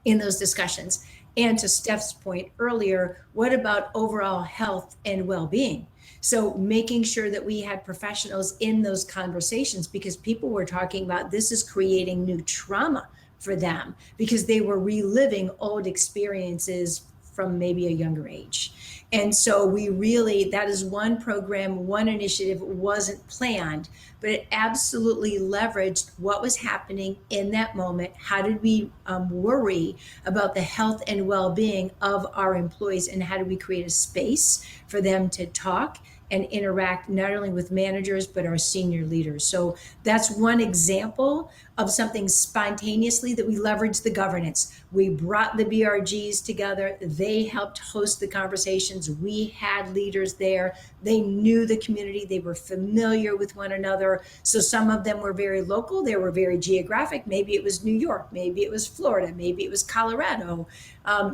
in those discussions? And to Steph's point earlier, what about overall health and well-being? So making sure that we had professionals in those conversations, because people were talking about this is creating new trauma for them because they were reliving old experiences from maybe a younger age. And so we really, that is one program, one initiative, wasn't planned, but it absolutely leveraged what was happening in that moment. How did we worry about the health and well-being of our employees, and how do we create a space for them to talk and interact not only with managers, but our senior leaders. So that's one example of something spontaneously that we leveraged the governance. We brought the BRGs together. They helped host the conversations. We had leaders there. They knew the community. They were familiar with one another. So some of them were very local. They were very geographic. Maybe it was New York. Maybe it was Florida. Maybe it was Colorado.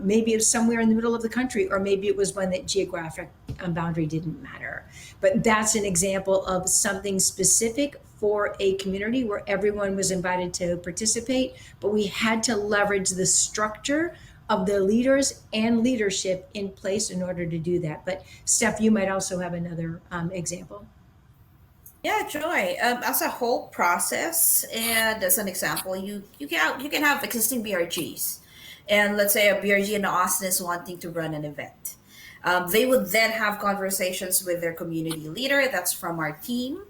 Maybe it was somewhere in the middle of the country, or maybe it was one that geographic boundary didn't matter. But that's an example of something specific for a community where everyone was invited to participate, but we had to leverage the structure of the leaders and leadership in place in order to do that. But Steph, you might also have another example. Yeah, Joy. As a whole process, and as an example, you can have existing BRGs, and let's say a BRG in Austin is wanting to run an event. They would then have conversations with their community leader, that's from our team,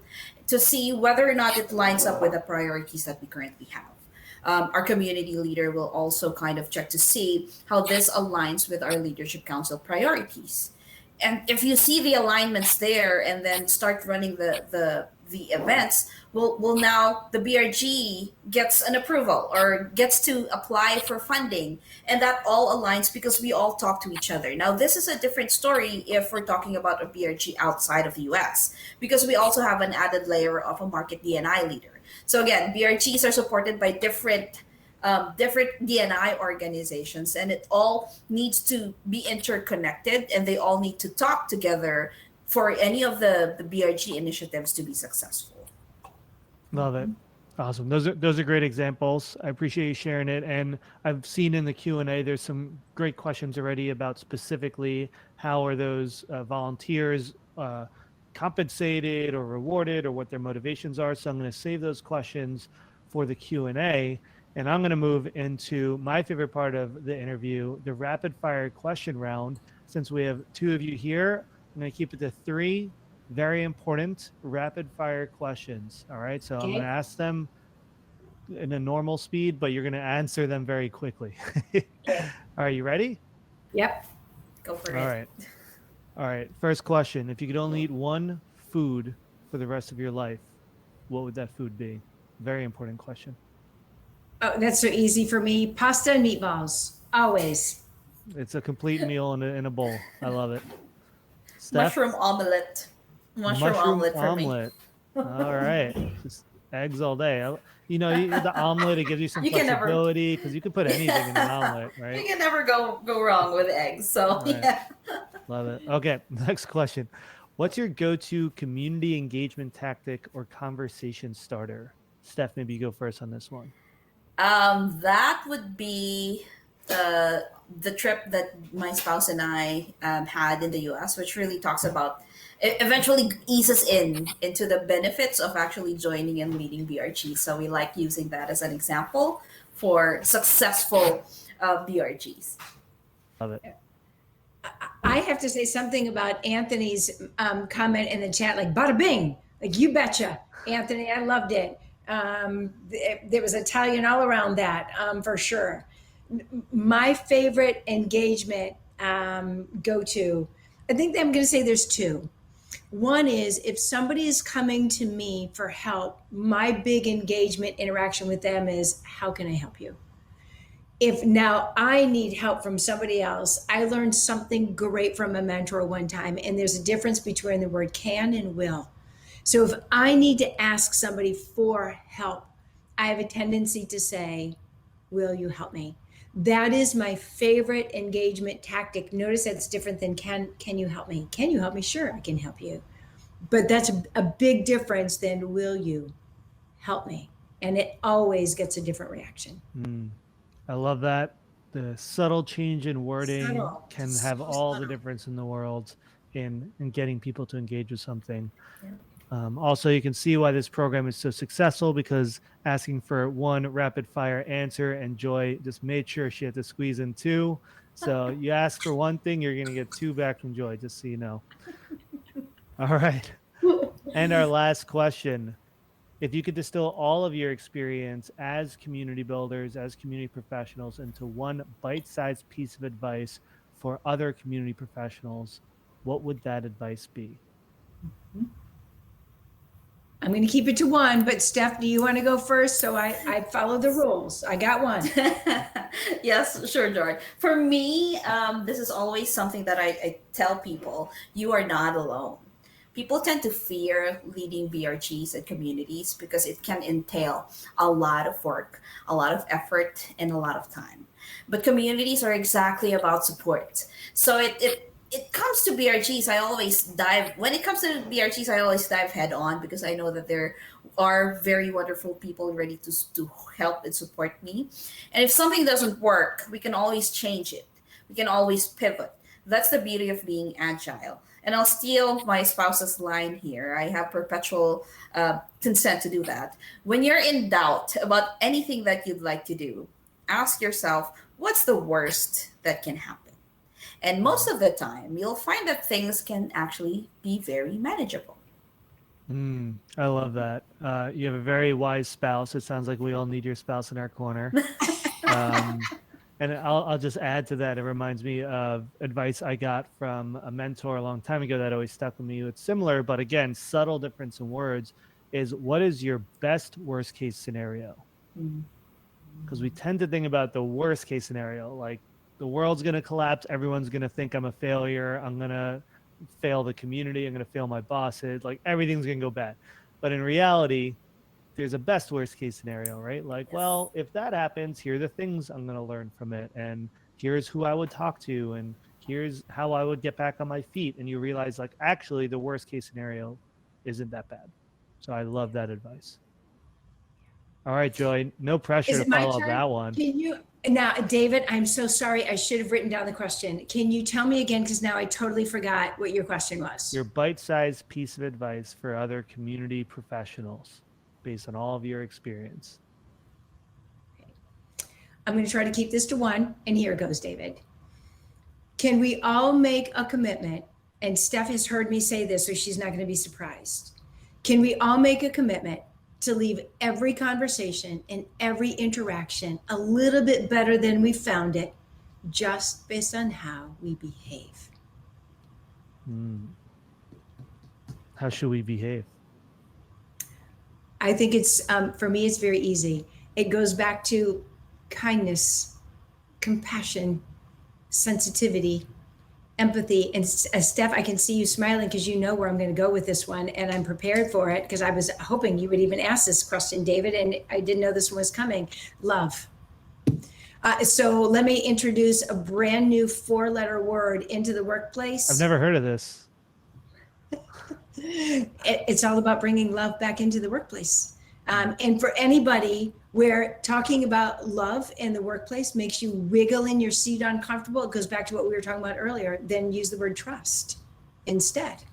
to see whether or not it lines up with the priorities that we currently have. Our community leader will also kind of check to see how this aligns with our leadership council priorities. And if you see the alignments there and then start running the events, well now the BRG gets an approval or gets to apply for funding, and that all aligns because we all talk to each other. Now this is a different story if we're talking about a BRG outside of the US, because we also have an added layer of a market DNI leader. So again, BRGs are supported by different different D&I organizations, and it all needs to be interconnected, and they all need to talk together for any of the BRG initiatives to be successful. Love it. Awesome. Those are great examples. I appreciate you sharing it. And I've seen in the Q&A, there's some great questions already about specifically how are those volunteers compensated or rewarded, or what their motivations are. So I'm going to save those questions for the Q&A. And I'm going to move into my favorite part of the interview, the rapid fire question round. Since we have 2 of you here, I'm going to keep it to 3 very important rapid fire questions. All right. So I'm going to ask them in a normal speed, but you're going to answer them very quickly. Are you ready? Yep. Go for it. All right. All right. First question. If you could only eat one food for the rest of your life, what would that food be? Very important question. Oh, that's so easy for me. Pasta and meatballs. Always. It's a complete meal in a bowl. I love it. Steph? Mushroom omelet. Mushroom omelet for me. All right. Just eggs all day. The omelet, it gives you some You can flexibility because you can put anything in an omelet, right? You can never go wrong with eggs. So, Right. yeah. Love it. Okay. Next question. What's your go-to community engagement tactic or conversation starter? Steph, maybe you go first on this one. That would be the trip that my spouse and I had in the US, which really talks about, it eventually eases into the benefits of actually joining and leading BRG. So we like using that as an example for successful BRGs. Love it. I have to say something about Anthony's comment in the chat, like bada bing, like you betcha, Anthony. I loved it. There was Italian all around that, for sure. My favorite engagement go-to, I think that I'm going to say there's 2. One is if somebody is coming to me for help, my big engagement interaction with them is, how can I help you? If now I need help from somebody else, I learned something great from a mentor one time, and there's a difference between the word can and will. So if I need to ask somebody for help, I have a tendency to say, will you help me? That is my favorite engagement tactic. Notice that's different than can you help me? Can you help me? Sure, I can help you. But that's a big difference than will you help me? And it always gets a different reaction. I love that. The subtle change in wording Subtle. can So have all the subtle. difference in the world in getting people to engage with something. Yeah. Also, you can see why this program is so successful, because asking for one rapid fire answer, and Joy just made sure she had to squeeze in 2. So you ask for one thing, you're going to get 2 back from Joy, just so you know. All right. And our last question. If you could distill all of your experience as community builders, as community professionals, into one bite-sized piece of advice for other community professionals, what would that advice be? I'm going to keep it to 1, but Steph, do you want to go first? So I follow the rules. I got 1. Yes, sure, George. For me, this is always something that I tell people: you are not alone. People tend to fear leading BRGs and communities because it can entail a lot of work, a lot of effort, and a lot of time. But communities are exactly about support. So it comes to BRGs, when it comes to BRGs, I always dive head on, because I know that there are very wonderful people ready to help and support me. And if something doesn't work, we can always change it. We can always pivot. That's the beauty of being agile. And I'll steal my spouse's line here. I have perpetual consent to do that. When you're in doubt about anything that you'd like to do, ask yourself, what's the worst that can happen? And most of the time, you'll find that things can actually be very manageable. I love that. You have a very wise spouse. It sounds like we all need your spouse in our corner. And I'll just add to that. It reminds me of advice I got from a mentor a long time ago that always stuck with me. It's similar, but again, subtle difference in words is, what is your best worst case scenario? Because we tend to think about the worst case scenario, like the world's going to collapse. Everyone's going to think I'm a failure. I'm going to fail the community. I'm going to fail my bosses. Like everything's going to go bad. But in reality, there's a best worst case scenario, right? Like, well, if that happens, here are the things I'm going to learn from it. And here's who I would talk to. And here's how I would get back on my feet. And you realize, like, actually, the worst case scenario isn't that bad. So I love that advice. All right, Joy, no pressure Is to it my follow up turn? that one. Can you now, David? I'm so sorry. I should have written down the question. Can you tell me again? Because now I totally forgot what your question was. Your bite-sized piece of advice for other community professionals based on all of your experience. I'm going to try to keep this to one, and here it goes, David. Can we all make a commitment? And Steph has heard me say this, so she's not going to be surprised. Can we all make a commitment to leave every conversation and every interaction a little bit better than we found it, just based on how we behave? How should we behave? I think it's, for me, it's very easy. It goes back to kindness, compassion, sensitivity, empathy. And Steph, I can see you smiling because you know where I'm going to go with this one, and I'm prepared for it because I was hoping you would even ask this question, David, and I didn't know this one was coming. Love. So let me introduce a brand new 4-letter word into the workplace. I've never heard of this. It's all about bringing love back into the workplace. And for anybody where talking about love in the workplace makes you wiggle in your seat uncomfortable, it goes back to what we were talking about earlier, then use the word trust instead.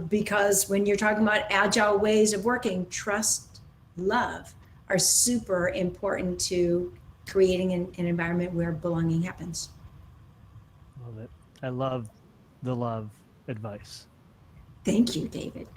Because when you're talking about agile ways of working, trust, love are super important to creating an environment where belonging happens. Love it. I love the love advice. Thank you, David.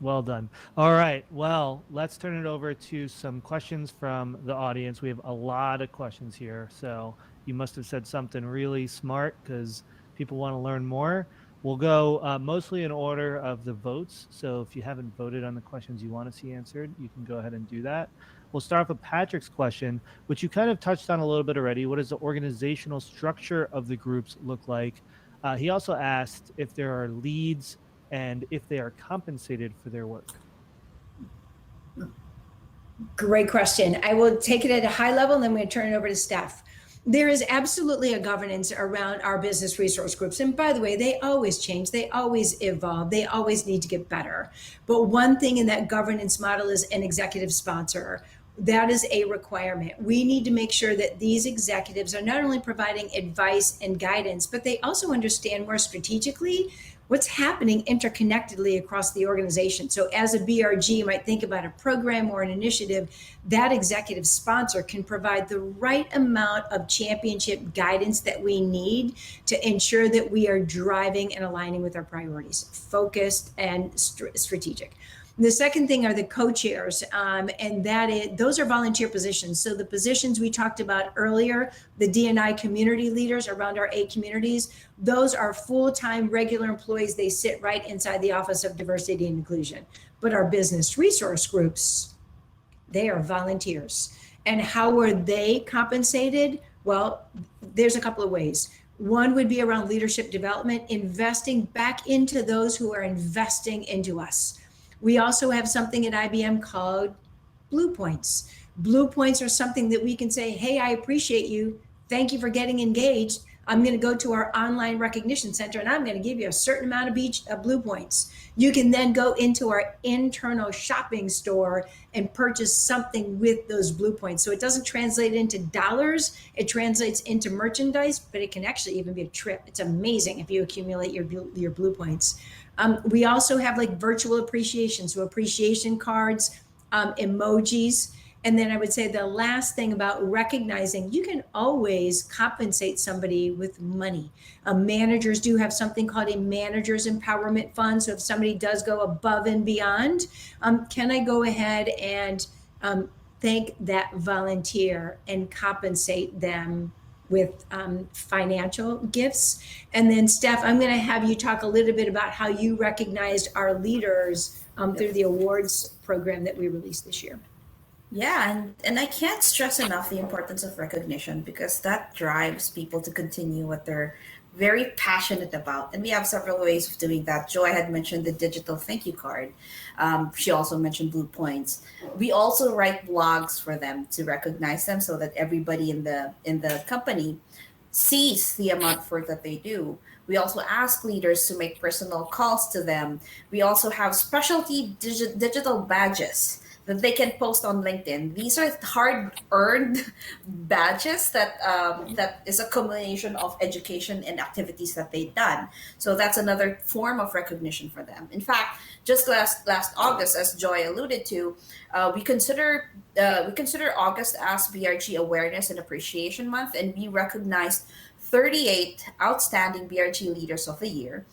Well done. All right. Well, let's turn it over to some questions from the audience. We have a lot of questions here. So you must have said something really smart because people want to learn more. We'll go mostly in order of the votes. So if you haven't voted on the questions you want to see answered, you can go ahead and do that. We'll start off with Patrick's question, which you kind of touched on a little bit already. What does the organizational structure of the groups look like? He also asked if there are leads and if they are compensated for their work. Great question. I will take it at a high level and then I'm going to turn it over to Steph. There is absolutely a governance around our business resource groups. And by the way, they always change, they always evolve, they always need to get better. But one thing in that governance model is an executive sponsor. That is a requirement. We need to make sure that these executives are not only providing advice and guidance, but they also understand more strategically what's happening interconnectedly across the organization. So as a BRG, you might think about a program or an initiative, that executive sponsor can provide the right amount of championship guidance that we need to ensure that we are driving and aligning with our priorities, focused and strategic. The second thing are the co-chairs, and those are volunteer positions. So the positions we talked about earlier, the D&I community leaders around our 8 communities, those are full-time regular employees. They sit right inside the Office of Diversity and Inclusion. But our business resource groups, they are volunteers. And how are they compensated? Well, there's a couple of ways. One would be around leadership development, investing back into those who are investing into us. We also have something at IBM called Blue Points. Blue Points are something that we can say, hey, I appreciate you. Thank you for getting engaged. I'm going to go to our online recognition center and I'm going to give you a certain amount of Blue Points. You can then go into our internal shopping store and purchase something with those Blue Points. So it doesn't translate into dollars, it translates into merchandise, but it can actually even be a trip. It's amazing if you accumulate your Blue Points. We also have like virtual appreciation, so appreciation cards, emojis. And then I would say the last thing about recognizing, you can always compensate somebody with money. Managers do have something called a manager's empowerment fund. So if somebody does go above and beyond, can I go ahead and thank that volunteer and compensate them with financial gifts? And then Steph, I'm going to have you talk a little bit about how you recognized our leaders through the awards program that we released this year. Yeah, and I can't stress enough the importance of recognition because that drives people to continue what they're very passionate about. And we have several ways of doing that. Joy had mentioned the digital thank you card. She also mentioned Blue Points. We also write blogs for them to recognize them so that everybody in the company sees the amount of work that they do. We also ask leaders to make personal calls to them. We also have specialty digital badges that they can post on LinkedIn. These are hard-earned badges that is a combination of education and activities that they've done. So that's another form of recognition for them. In fact, just last August, as Joy alluded to, we consider August as BRG Awareness and Appreciation Month, and we recognized 38 outstanding BRG leaders of the year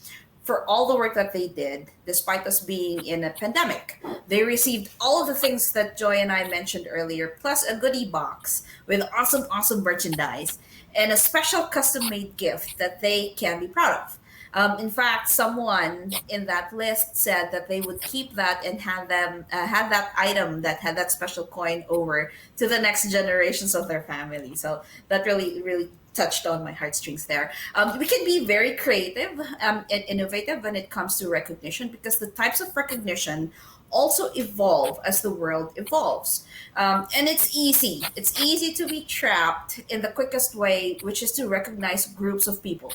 for all the work that they did, despite us being in a pandemic. They received all of the things that Joy and I mentioned earlier, plus a goodie box with awesome merchandise and a special custom-made gift that they can be proud of. In fact, someone in that list said that they would keep that and have that item that had that special coin over to the next generations of their family. So that really touched on my heartstrings there. We can be very creative and innovative when it comes to recognition, because the types of recognition also evolve as the world evolves. And it's easy. It's easy to be trapped in the quickest way, which is to recognize groups of people.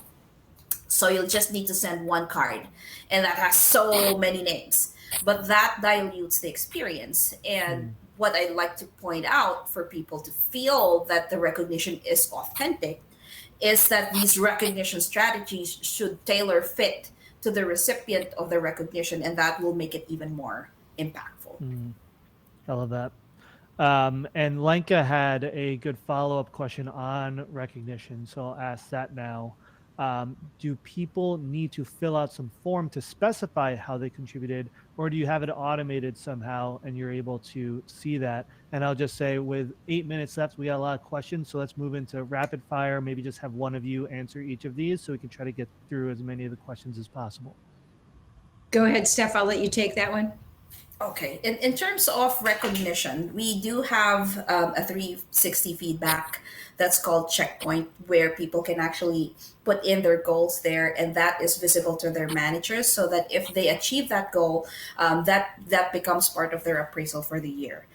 So you'll just need to send one card, and that has so many names. But that dilutes the experience. And what I like to point out for people to feel that the recognition is authentic is that these recognition strategies should tailor fit to the recipient of the recognition, and that will make it even more impactful. I love that. And Lenka had a good follow-up question on recognition, so I'll ask that now. Do people need to fill out some form to specify how they contributed, or do you have it automated somehow and you're able to see that? And I'll just say, with 8 minutes left, we got a lot of questions, so let's move into rapid fire. Maybe just have one of you answer each of these so we can try to get through as many of the questions as possible. Go ahead, Steph. I'll let you take that one. Okay. In terms of recognition, we do have a 360 feedback that's called Checkpoint, where people can actually put in their goals there, and that is visible to their managers, so that if they achieve that goal, that becomes part of their appraisal for the year.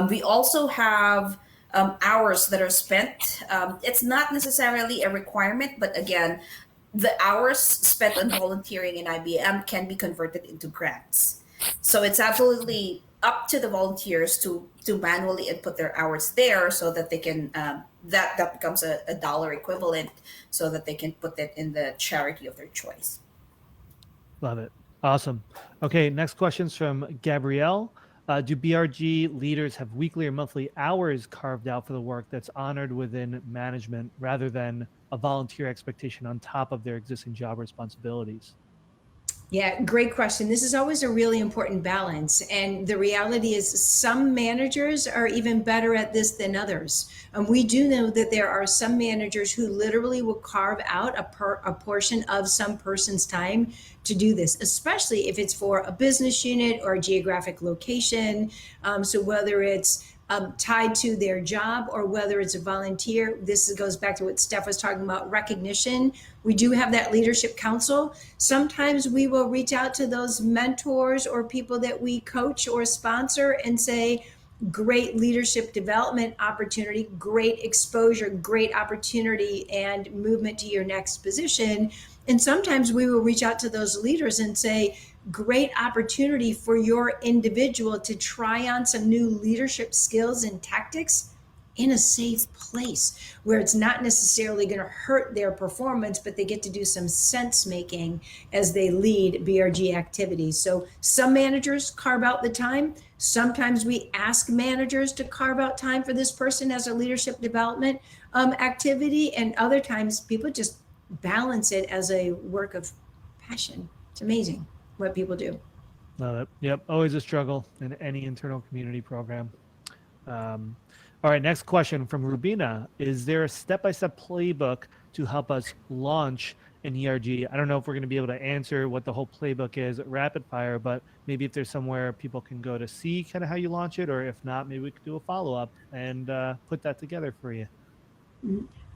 We also have hours that are spent. It's not necessarily a requirement, but again, the hours spent on volunteering in IBM can be converted into grants. So it's absolutely up to the volunteers to manually input their hours there, so that they can that becomes a dollar equivalent, so that they can put that in the charity of their choice. Love it. Awesome. Okay, next question's from Gabrielle. Do BRG leaders have weekly or monthly hours carved out for the work that's honored within management, rather than a volunteer expectation on top of their existing job responsibilities? Yeah, great question. This is always a really important balance. And the reality is some managers are even better at this than others. And we do know that there are some managers who literally will carve out a portion of some person's time to do this, especially if it's for a business unit or a geographic location. So whether it's tied to their job or whether it's a volunteer, this goes back to what Steph was talking about, recognition. We do have that leadership council. Sometimes we will reach out to those mentors or people that we coach or sponsor and say, great leadership development opportunity, great exposure, great opportunity and movement to your next position. And sometimes we will reach out to those leaders and say, great opportunity for your individual to try on some new leadership skills and tactics in a safe place where it's not necessarily going to hurt their performance, but they get to do some sense making as they lead BRG activities. So some managers carve out the time. Sometimes we ask managers to carve out time for this person as a leadership development activity. And other times people just balance it as a work of passion. It's amazing what people do. Love it. Yep. Always a struggle in any internal community program. All right. Next question from Rubina. Is there a step-by-step playbook to help us launch an ERG? I don't know if we're going to be able to answer what the whole playbook is at rapid fire, but maybe if there's somewhere people can go to see kind of how you launch it, or if not, maybe we could do a follow-up and put that together for you.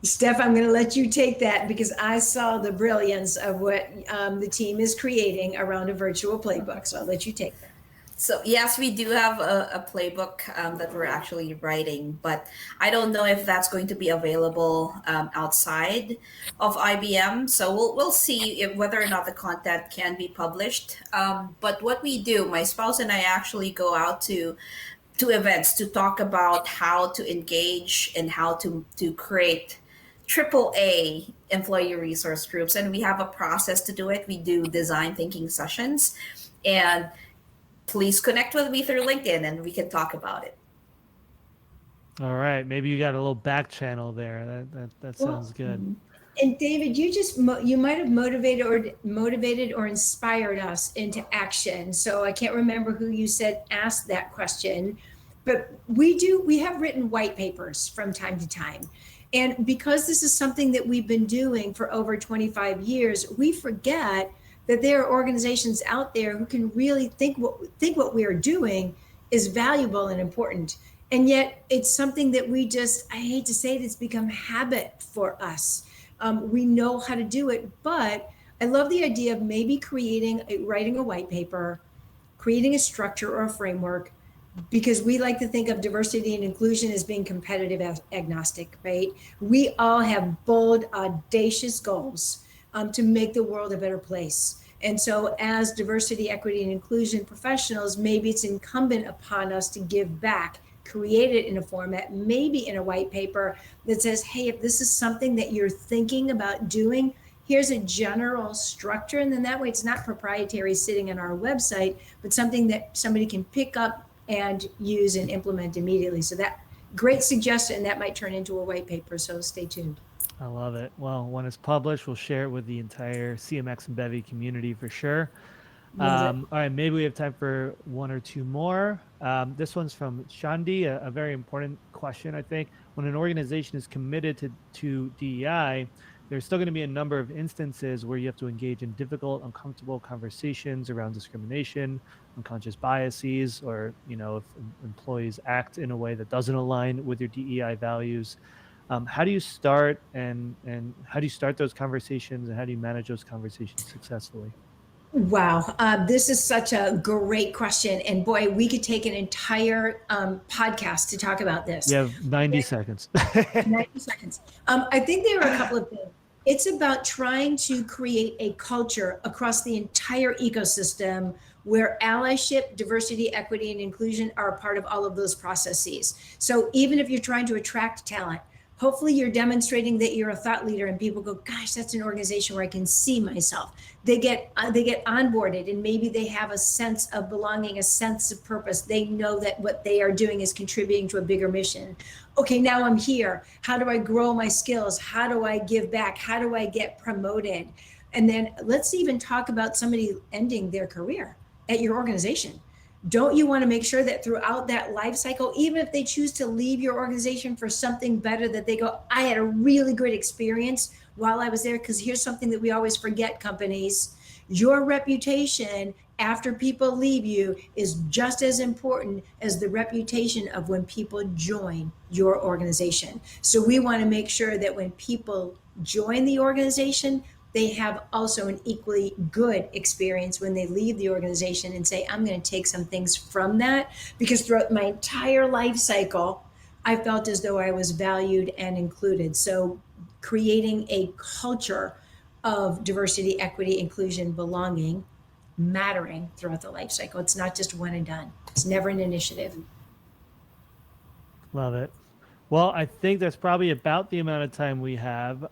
Steph, I'm going to let you take that because I saw the brilliance of what the team is creating around a virtual playbook. So I'll let you take that. So yes, we do have a playbook that we're actually writing, but I don't know if that's going to be available outside of IBM. So we'll see if, whether or not the content can be published. But what we do, my spouse and I actually go out to events to talk about how to engage and how to create AAA employee resource groups, and we have a process to do it. We do design thinking sessions, and please connect with me through LinkedIn and we can talk about it. All right, maybe you got a little back channel there. That sounds good. And David, you might have motivated or inspired us into action. So I can't remember who you said asked that question, but we have written white papers from time to time. And because this is something that we've been doing for over 25 years, we forget that there are organizations out there who can really think what we are doing is valuable and important. And yet it's something that I hate to say it, it's become habit for us. We know how to do it, but I love the idea of maybe writing a white paper, creating a structure or a framework, because we like to think of diversity and inclusion as being competitive agnostic, right? We all have bold, audacious goals to make the world a better place. And so as diversity, equity, and inclusion professionals, maybe it's incumbent upon us to give back, create it in a format, maybe in a white paper that says, hey, if this is something that you're thinking about doing, here's a general structure. And then that way it's not proprietary sitting on our website, but something that somebody can pick up and use and implement immediately. So that great suggestion, that might turn into a white paper. So stay tuned. I love it. Well, when it's published, we'll share it with the entire CMX and Bevy community for sure. All right, maybe we have time for one or two more. This one's from Shandi, a very important question, I think. When an organization is committed to DEI, there's still going to be a number of instances where you have to engage in difficult, uncomfortable conversations around discrimination, unconscious biases, or if employees act in a way that doesn't align with your DEI values. How do you start and how do you start those conversations, and how do you manage those conversations successfully? Wow, this is such a great question. And boy, we could take an entire podcast to talk about this. You have 90 seconds. 90 seconds. I think there are a couple of things. It's about trying to create a culture across the entire ecosystem where allyship, diversity, equity, and inclusion are a part of all of those processes. So even if you're trying to attract talent, hopefully you're demonstrating that you're a thought leader and people go, gosh, that's an organization where I can see myself. They get onboarded and maybe they have a sense of belonging, a sense of purpose. They know that what they are doing is contributing to a bigger mission. Okay, now I'm here. How do I grow my skills? How do I give back? How do I get promoted? And then let's even talk about somebody ending their career at your organization. Don't you want to make sure that throughout that life cycle, even if they choose to leave your organization for something better, that they go, I had a really good experience while I was there? Because here's something that we always forget, companies. Your reputation after people leave you is just as important as the reputation of when people join your organization. So we want to make sure that when people join the organization, they have also an equally good experience when they leave the organization and say, I'm going to take some things from that, because throughout my entire life cycle, I felt as though I was valued and included. So creating a culture of diversity, equity, inclusion, belonging, mattering throughout the life cycle. It's not just one and done. It's never an initiative. Love it. Well, I think that's probably about the amount of time we have.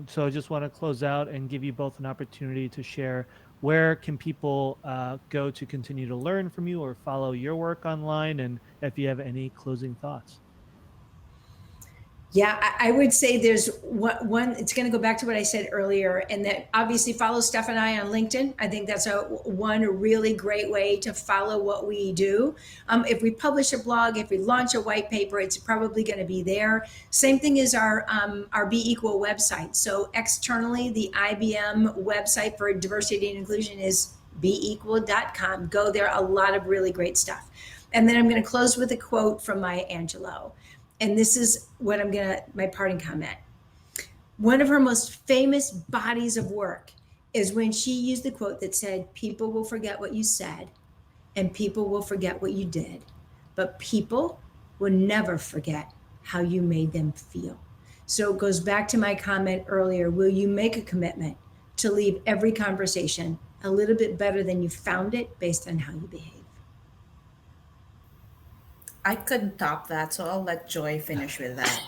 So I just want to close out and give you both an opportunity to share where can people go to continue to learn from you or follow your work online, and if you have any closing thoughts. Yeah, I would say there's one, it's going to go back to what I said earlier, and that obviously follow Steph and I on LinkedIn. I think that's one really great way to follow what we do. If we publish a blog, if we launch a white paper, it's probably going to be there. Same thing as our Be Equal website. So externally, the IBM website for diversity and inclusion is beequal.com. Go there, a lot of really great stuff. And then I'm going to close with a quote from Maya Angelou. And this is what my parting comment. One of her most famous bodies of work is when she used the quote that said, "People will forget what you said and people will forget what you did, but people will never forget how you made them feel." So it goes back to my comment earlier. Will you make a commitment to leave every conversation a little bit better than you found it based on how you behave? I couldn't top that, so I'll let Joy finish with that.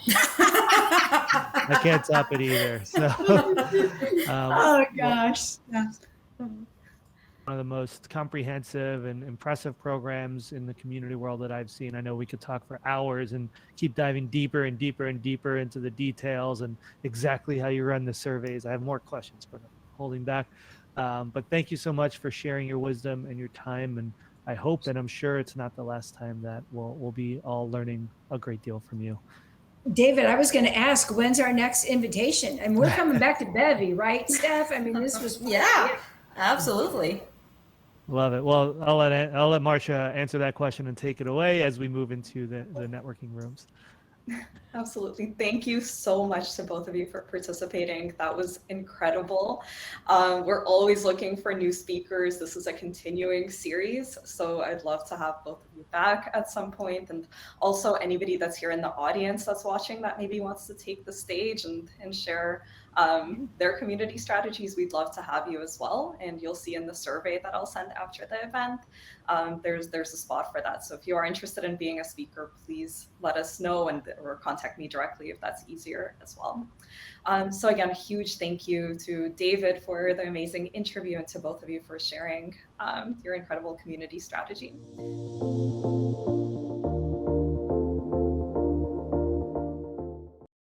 I can't top it either. So, Oh gosh. Yeah. one of the most comprehensive and impressive programs in the community world that I've seen. I know we could talk for hours and keep diving deeper and deeper and deeper into the details and exactly how you run the surveys. I have more questions, but I'm holding back. But thank you so much for sharing your wisdom and your time. And I hope, and I'm sure it's not the last time that we'll be all learning a great deal from you. David, I was going to ask, when's our next invitation? And we're coming back to Bevy, right, Steph? I mean, this was Yeah, absolutely. Love it. Well, I'll let Marcia answer that question and take it away as we move into the networking rooms. Absolutely. Thank you so much to both of you for participating. That was incredible. We're always looking for new speakers. This is a continuing series, so I'd love to have both of you back at some point. And also anybody that's here in the audience that's watching that maybe wants to take the stage and share their community strategies, we'd love to have you as well. And you'll see in the survey that I'll send after the event, there's a spot for that. So if you are interested in being a speaker, please let us know or contact me directly if that's easier as well. So again, huge thank you to David for the amazing interview and to both of you for sharing your incredible community strategy.